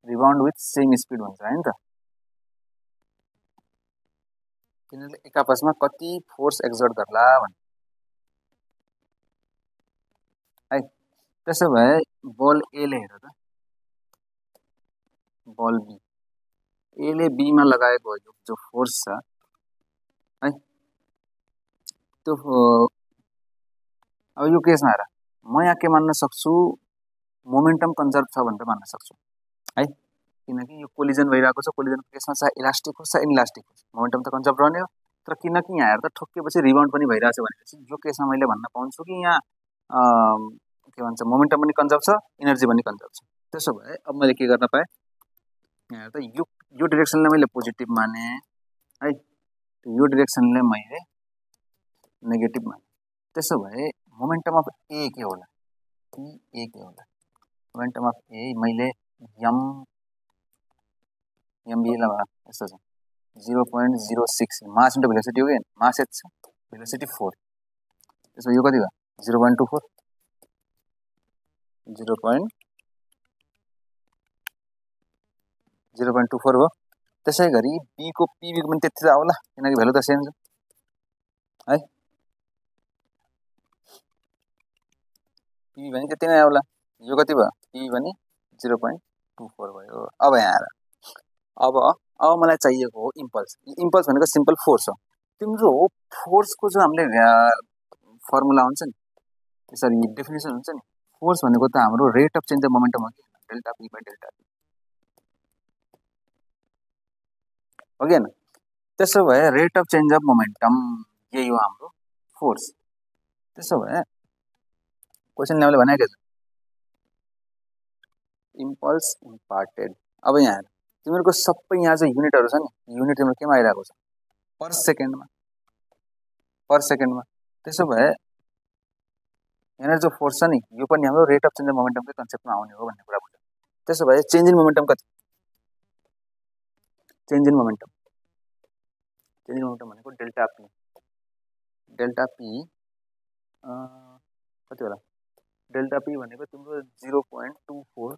S1: रिबाउन्ड विथ सेम स्पिड हुन्छ हैन त। यिनीहरूले एक आपसमा कति फोर्स एक्जर्ट गर्ला भन्ने है। त्यसो भए बल ए ले हेर त, बल बी, ए ले बी मा लगाएको जो फोर्स छ है, त्यो अब यो केसमा हेर, म यहाँ के मान्न सक्छु, मोमेन्टम कन्जर्भ छ भनेर मान्न सक्छु है, किनकि यो कोलिजन भइरहेको छ। कोलिजनको केसमा चाहे इलास्टिक होस् चाहे इनइलास्टिक होस्, मोमेन्टम त कन्जर्भ रहने हो। तर किनकि यहाँ हेर्दा ठोक्केपछि रिबाउन्ड पनि भइरहेछ भनेपछि यो केसमा मैले भन्न पाउँछु कि यहाँ के भन्छ, मोमेन्टम पनि कन्जर्भ छ, इनर्जी पनि कन्जर्भ छ। त्यसो भए अब मैले के गर्न पाएँ, यहाँ हेर्दा यो डिरेक्सनले मैले पोजिटिभ माने है, यो डिरेक्सनले मैले नेगेटिभ माने। त्यसो भए मोमेन्टम अफ ए के होला, ए के होला, मोमेन्टम अफ ए मैले एमबी लगा यस्तो छ 0.06, मास इन्टु भेलोसिटी हो कि, मास एच छ, भेलोसिटी 4। त्यसो यो कति भयो 0.24, 0.24 हो। त्यसै गरी बी को पीबी पनि त्यति त आउला, किनकि भेल्यु त सेम छ है, पी पनि त्यति नै आउला। यो कति भयो, पी पनि 0.24 भयो। अब यहाँ आएर अब मलाई चाहिएको हो इम्पल्स। इम्पल्स भनेको सिम्पल फोर्स हो। तिम्रो फोर्सको जो हामीले फर्मुला हुन्छ नि, सरी डेफिनेसन हुन्छ नि, फोर्स भनेको त हाम्रो rate of change of momentum हो कि, delta P by delta P हो कि हैन। त्यसो भए rate of change of momentum यही हो हाम्रो फोर्स। त्यसो भए क्वेसन हामीले भनेको छ इम्पल्स इम्पार्टेड। अब यहाँ तिमीहरूको सबै यहाँ चाहिँ युनिटहरू छ नि, युनिट तिम्रो केमा आइरहेको छ, पर सेकेन्डमा, पर सेकेन्डमा। त्यसो भए यहाँ जो फोर्स छ नि, यो पनि हाम्रो रेट अफ चेन्ज अफ मोमेन्टमकै कन्सेप्टमा आउने हो भन्ने कुरा बुझ्यो। त्यसो भए चेन्ज इन मोमेन्टम कति, change in momentum, change in momentum भनेको डेल्टा पी, डेल्टा पी कति होला, डेल्टा पी भनेको तिम्रो 0.24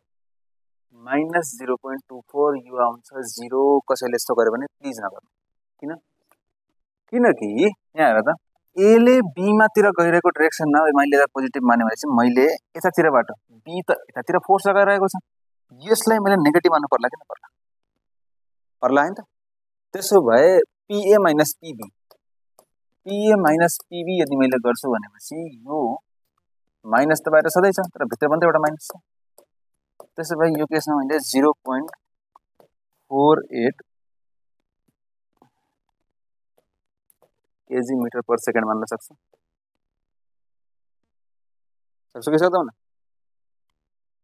S1: माइनस 0.24, यो आउँछ 0। कसैले यस्तो गर्यो भने प्लिज नगर्नु, किनकि यहाँ हेर त, एले बीमातिर गइरहेको डिरेक्सनमा मैले यता पोजिटिभ माने भनेपछि मैले यतातिरबाट बी त यतातिर फोर्स लगाइरहेको छ, यसलाई मैले नेगेटिभ मान्नु पर्ला कि नपर्ला, पर्ला हैन त। त्यसो भए पिए माइनस पिबी, पिए माइनस पिबी यदि मैले गर्छु भनेपछि यो माइनस त बाहिर सधैँ छ, तर भित्र पनि त एउटा माइनस छ। त्यसो भए यो केसमा मैले 0.48 केजी मिटर पर सेकेन्ड मान्न सक्छु, सक्छु कि सक्दैन?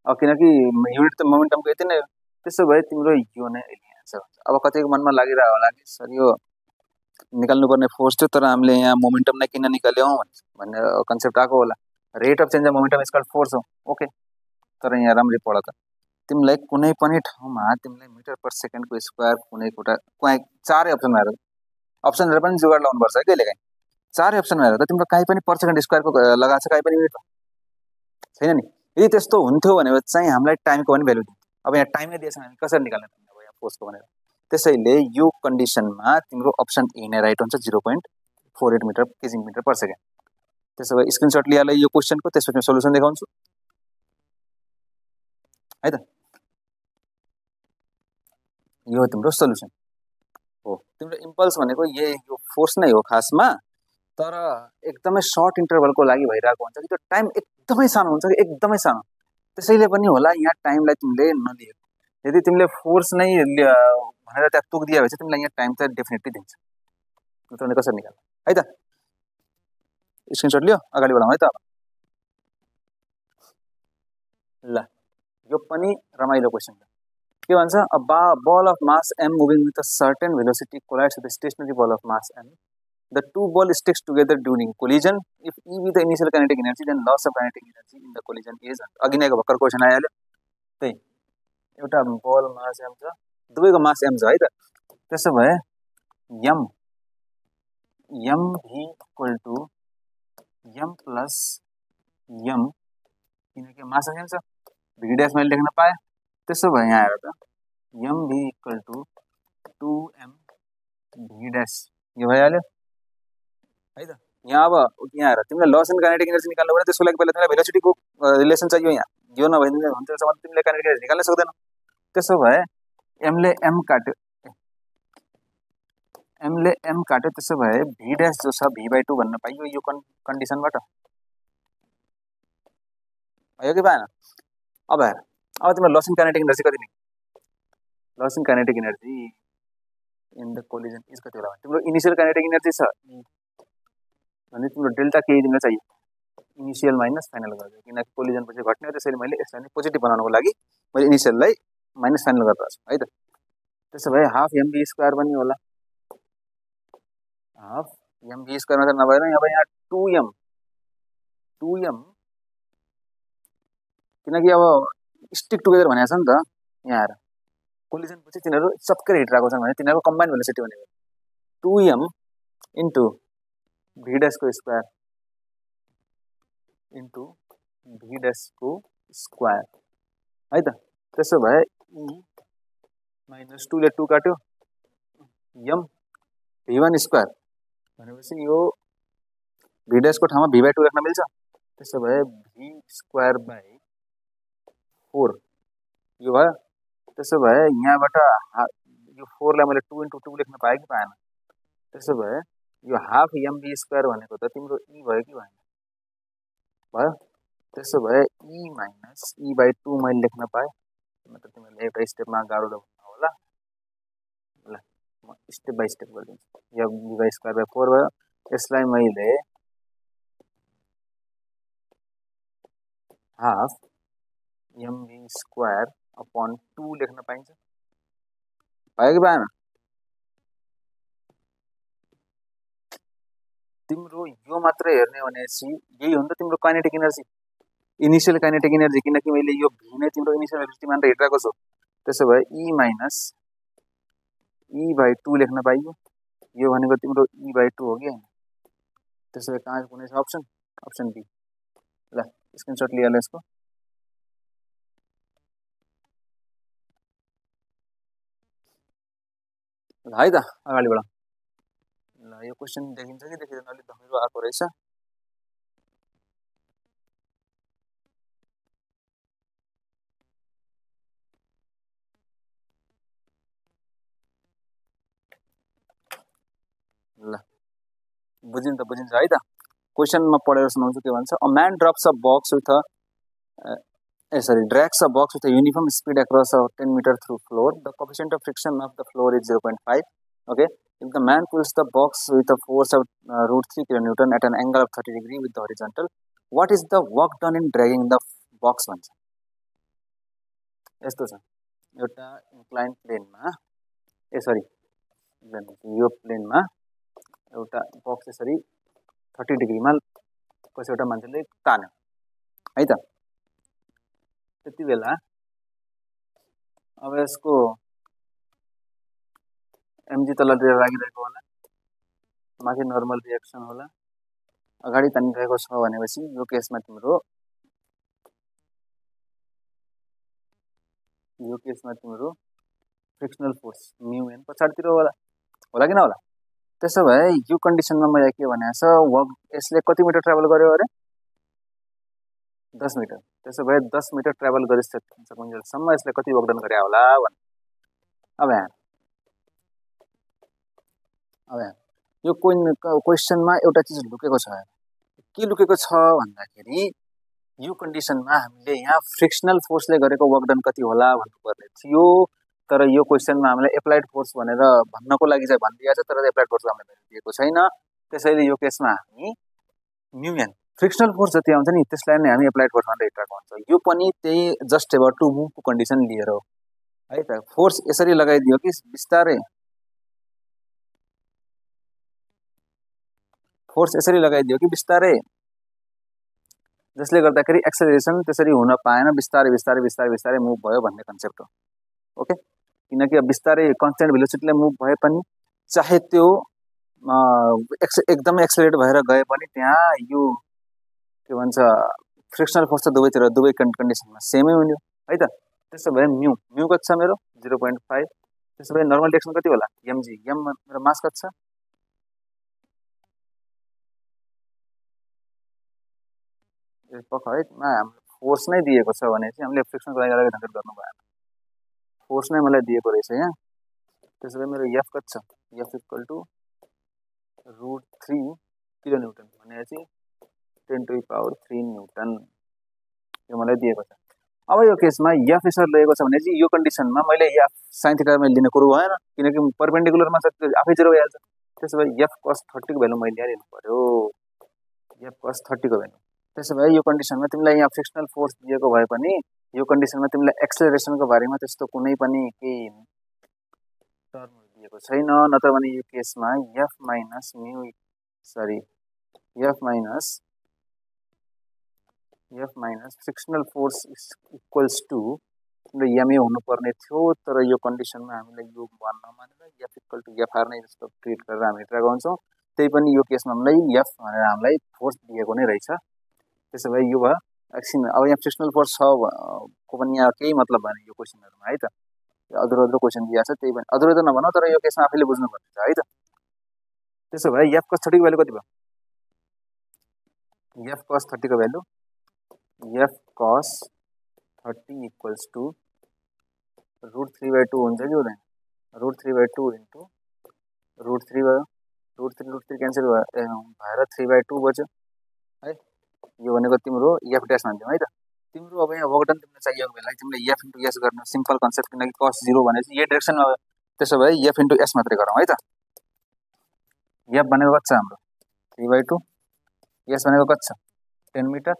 S1: अब किनकि युनिट त मोमेन्टमको यति नै हो। त्यसो भए तिम्रो यो नै एन्सर हुन्छ। अब कतिको मनमा लागिरहेको होला कि सर यो निकाल्नुपर्ने फोर्स थियो तर हामीले यहाँ मोमेन्टम नै किन निकाल्यौँ भन्ने कन्सेप्ट आएको होला। Rate of change of momentum is called force हो, ओके। तर यहाँ राम्ररी पढ त, तिमीलाई कुनै पनि ठाउँमा तिमीलाई मिटर पर सेकेन्डको स्क्वायर कुनै कुरा चारै अप्सनमा हेर, अप्सनहरू पनि जुगाड लाउनुपर्छ है कहिलेकाहीँ। चारै अप्सनमा हेर त तिम्रो काहीँ पनि पर सेकेन्ड स्क्वायरको लगाएको छ, काहीँ पनि मिटर छैन नि। यदि त्यस्तो हुन्थ्यो भने चाहिँ हामीलाई टाइमको पनि भ्यालु दिन्थ्यो। अब यहाँ टाइमै दिएछ भने कसरी निकाल्ने अब यहाँ फोर्सको भनेर। त्यसैले यो कन्डिसनमा तिम्रो अप्सन ए नै राइट हुन्छ, 0.48 metre KG metre per second. त्यसो भए स्क्रिनसट लिइहाल यो क्वेसनको, त्यसपछि सोल्युसन देखाउँछु है त। यो तिम्रो सोल्युसन हो। तिम्रो इम्पल्स भनेको यो फोर्स नै हो खासमा, तर एकदमै सर्ट इन्टरभलको लागि भइरहेको हुन्छ कि त्यो टाइम एकदमै सानो हुन्छ कि एकदमै सानो। त्यसैले पनि होला यहाँ टाइमलाई तिमीले नलिएको। यदि तिमीले फोर्स नै भनेर त्यहाँ तोकिदियो भने चाहिँ तिमीलाई यहाँ टाइम त डेफिनेटली दिन्छ। तिमीले कसरी निकाल्नु है त, स्क्रिनसट लियो, अगाडि बढाउँ है त। ल यो पनि रमाइलो क्वेसन हो के भन्छ a ball of mass m moving with a certain velocity collides with a stationary ball of mass m. The two ball sticks together during collision. If E be the initial kinetic energy, then loss of kinetic energy in the collision is. अघि नै भर्खर question आइहाल्यो त्यही एउटा बल मास m छ दुवैको मास m छ है त त्यसो भए m v equal to m plus m किनकि मास m छ v ड्यास मैले लेख्न पाएँ त्यसो भए यहाँ हेर त m v equal to 2m v dash यो भइहाल्यो है त यहाँ अब यहाँ हेर तिमीले लस एन्ड काइनेटिक एनर्जी निकाल्नु पर्यो त्यसको लागि पहिला तिमीलाई भेलोसिटीको रिलेसन चाहियो यहाँ यो नभइदिन्छ भने त्यसमा तिमीले काइनेटिक एनर्जी निकाल्न सक्दैनौ त्यसो भए m ले m काट्यो त्यसो भए v ड्यास जो छ v/2 भन्न पाइयो यो कन्डिसनबाट भयो कि भएन अब हेर अब तिम्रो लस एन्ड काइनेटिक एनर्जी कति नि loss and kinetic energy in the collision is कति होला तिम्रो इनिशियल काइनेटिक एनर्जी छ भने तिम्रो डेल्टा के दिन चाहियो इनिशियल माइनस फाइनल गर्छु किनकि कोलिजन पछि घट्ने हो त्यसैले मैले यसलाई नि पोजिटिभ बनाउनको लागि मैले इनिशियललाई माइनस फाइनल गरिरहेको छु है त त्यसो भए हाफ mv स्क्वायर पनि होला हाफ mv स्क्वायर मात्र नभएर अब यहाँ 2m किनकि अब स्टिक टुगेदर भनेको छ नि त यहाँ हेर कोलिजन पछि तिनीहरू चक्कर हिटिरहेको छन् भने तिनीहरूको कम्बाइन भेलोसिटी भनेको 2m इन्टु v ड्यास को स्क्वायर इन्टु v ड्यास को स्क्वायर है त त्यसो भए e माइनस 2 ले 2 काट्यो m v1 स्क्वायर भनेपछि यो v ड्यास को ठाउँमा v/2 राख्न मिल्छ त्यसो भए v स्क्वायर बाइ 4 यो भयो त्यसो भए यहाँबाट यो 4 लाई मैले 2 इन्टु 2 लेख्न पाएँ कि पाएन त्यसो भए यो हाफ mv स्क्वायर भनेको त तिम्रो e भयो कि भएन भयो त्यसो भए e माइनस e/2 मैले लेख्न पाएँ मतलब तिमीले एउटा स्टेपमा गाह्रो हुन्छ होला ल म स्टेप बाइ स्टेप गरिदिन्छु यो v स्क्वायर बाइ 4 भयो यसलाई मैले हाफ mv स्क्वायर अपॉन 2 लेख्न पाइन्छ पायो कि पाएन तिम्रो यो मात्र हेर्ने भनेपछि यही हो नि त तिम्रो kinetic energy initial kinetic energy किनकि मैले यो v नै तिम्रो इनिशियल भेलोसिटी मानेर हिटिरहेको छु त्यसो भए e माइनस e/2 लेख्न पाइयो यो भनेको तिम्रो e/2 हो कि हैन त्यसो भए कहाँ कुनै छ अप्सन बी ल स्क्रिनशट लिहाल यसको ल है त अगाडि बढाउँ ल यो क्वेसन देखिन्छ कि देखिँदैन अलिक धमिलो आएको रहेछ ल बुझिन्छ है त क्वेसनमा पढेर सुनाउँछु के भन्छ a man drops a box with drags a box with a uniform speed across a 10 meter through floor. The coefficient of friction of the floor is 0.5. Okay. If the man pulls the box with a force of √3 kN at an angle of 30 degree with the horizontal, what is the work done in dragging the box भन्छ यस्तो छ एउटा incline प्लेनमा यो प्लेनमा एउटा box यसरी 30 डिग्रीमा कसै एउटा मान्छेले तान्यो है त त्यति बेला अब यसको mg तलतिर लागिरहेको होला माथि नर्मल रिएक्सन होला अगाडि तानिरहेको छ भनेपछि यो केसमा तिम्रो फ्रिक्सनल फोर्स μn पछाडितिर होला कि नहोला त्यसो भए यो कन्डिसनमा मैले के भनेको छ वर्क यसले कति मिटर ट्राभल गर्यो अरे 10 मिटर त्यसो भए 10 मिटर ट्राभल गरिसकेसम्म यसले कति वर्क डन गरे होला भन्छ अब यहाँ यो क्वेसनमा एउटा चीज लुकेको छ के लुकेको छ भन्दाखेरि यो कन्डिसनमा हामीले यहाँ फ्रिक्सनल फोर्सले गरेको वर्क डन कति होला भन्नुपर्ने थियो तर यो क्वेसनमा हामीलाई एप्लाइड फोर्स भनेर भन्नको लागि चाहिँ भनिदिएको छ तर एप्लाइड फोर्स हामीले दिएको छैन त्यसैले यो केसमा हामी म्युएन फ्रिक्सनल फोर्स जति आउँछ नि त्यसलाई नै हामी एप्लाइड फोर्स भनेर हेरिरहेको हुन्छ। यो पनि त्यही जस्ट एबाउट टु मुभको कन्डिसन लिएर हो है त। फोर्स यसरी लगाइदियो कि बिस्तारै, फोर्स यसरी लगाइदियो कि बिस्तारै, जसले गर्दाखेरि एक्सेलरेसन त्यसरी हुन पाएन, बिस्तारै बिस्तारै बिस्तारै बिस्तारै मुभ भयो भन्ने कन्सेप्ट हो। ओके, किनकि अब बिस्तारै कन्स्टेन्ट भेलोसिटीले मुभ भए पनि चाहे त्यो एकदमै एक्सेलरेट भएर गए पनि त्यहाँ यो के भन्छ फ्रिक्सनल फोर्स त दुवै कन्डिसनमा सेमै हुने हो है त। त्यसो भए म्यू म्यू कति छ मेरो 0.5। त्यसो भए नर्मल डिरेक्सन कति होला mg, m मेरो मास कति छ पक्क है। हाम्रो फोर्स नै दिएको छ भने चाहिँ हामीले फ्रिक्सनको लागि अलग ढङ्गले गर्नु भएन, फोर्स नै मलाई दिएको रहेछ यहाँ। त्यसो भए मेरो f कति छ, f equal to √3 kilo newton भनेपछि 10⁻³ न्युटन, यो मलाई दिएको छ। अब यो केसमा f यसरी लिएको छ भने चाहिँ यो कन्डिसनमा मैले f sin थीटामा लिने कुरो भएन, किनकि परपेन्डिकुलरमा छ आफै 0 भइहाल्छ। त्यसो भए f cos 30 को भ्यालु मैले यहाँ लिनु पर्यो, f cos 30 को भ्यालु। त्यसो भए यो कन्डिसनमा तिमीलाई यहाँ फ्रिक्सनल फोर्स दिएको भए पनि यो कन्डिसनमा तिमीलाई एक्सेलरेसनको बारेमा त्यस्तो कुनै पनि केही टर्म दिएको छैन। नत्र भने यो केसमा f minus mu f minus frictional force equals to ma हुनुपर्ने थियो, तर यो कन्डिसनमा हामीलाई यो भन्न मानेर f इक्वल टु fr नै जस्तो ट्रिट गरेर हामी हेरिरहेको हुन्छौँ। त्यही पनि यो केसमा हामीलाई f भनेर हामीलाई फोर्स दिएको नै रहेछ। त्यसो भए यो भयो एकछिन। अब यहाँ फ्रिक्सनल फोर्स छ को पनि यहाँ केही मतलब भएन यो क्वेसनहरुमा है त। अधुरो क्वेसन दिएको छ, त्यही पनि अधुरो त नभनौ, तर यो केसमा आफैले बुझ्नुपर्ने छ है त। त्यसो भए f cos 30 को भ्यालु कति भयो, f cos 30 को value f cos 30 equals to √3/2 हुन्छ कि हुँदैन, √3/2 इन्टु √3 भयो, √3 क्यान्सल भएर 3/2 बच्यो है। यो भनेको तिम्रो f ड्यास भन्छौ है त। तिम्रो अब यहाँ वर्क डन तिमीलाई चाहिएको बेला तिमीले f इन्टु s गर्नु, सिम्पल कन्सेप्ट, किनकि cos 0 भनेपछि यही डाइरेक्सनमा हो। त्यसो भए f इन्टु s मात्रै गरौँ है त। f भनेको कति छ हाम्रो 3/2, s भनेको कति छ 10 मिटर।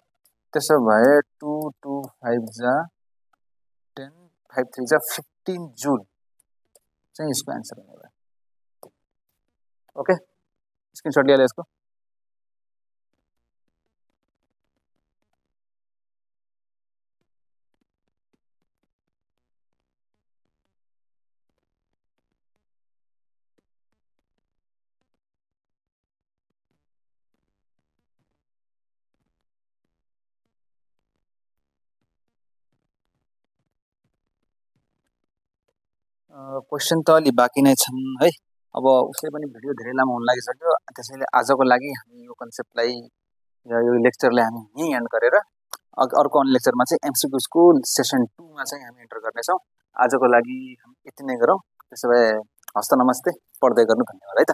S1: त्यसो भए 2 2 5 जा 10, 5 3 जा 15 जुल चाहिँ यसको आन्सर हुने भयो। ओके, स्क्रिनशट लिएर यसको। क्वेसन त अलि बाँकी नै छन् है। अब उसले पनि भिडियो धेरै लामो हुन लागिसक्यो, त्यसैले आजको लागि हामी यो कन्सेप्टलाई यो लेक्चरलाई हामी यहीँ एन्ड गरेर अर्को लेक्चरमा चाहिँ एमसिक्यूजको सेसन 2 मा चाहिँ हामी इन्टर गर्नेछौँ। आजको लागि हामी यति नै गरौँ। त्यसो भए हस्त नमस्ते, पढ्दै गर्नु, धन्यवाद है त।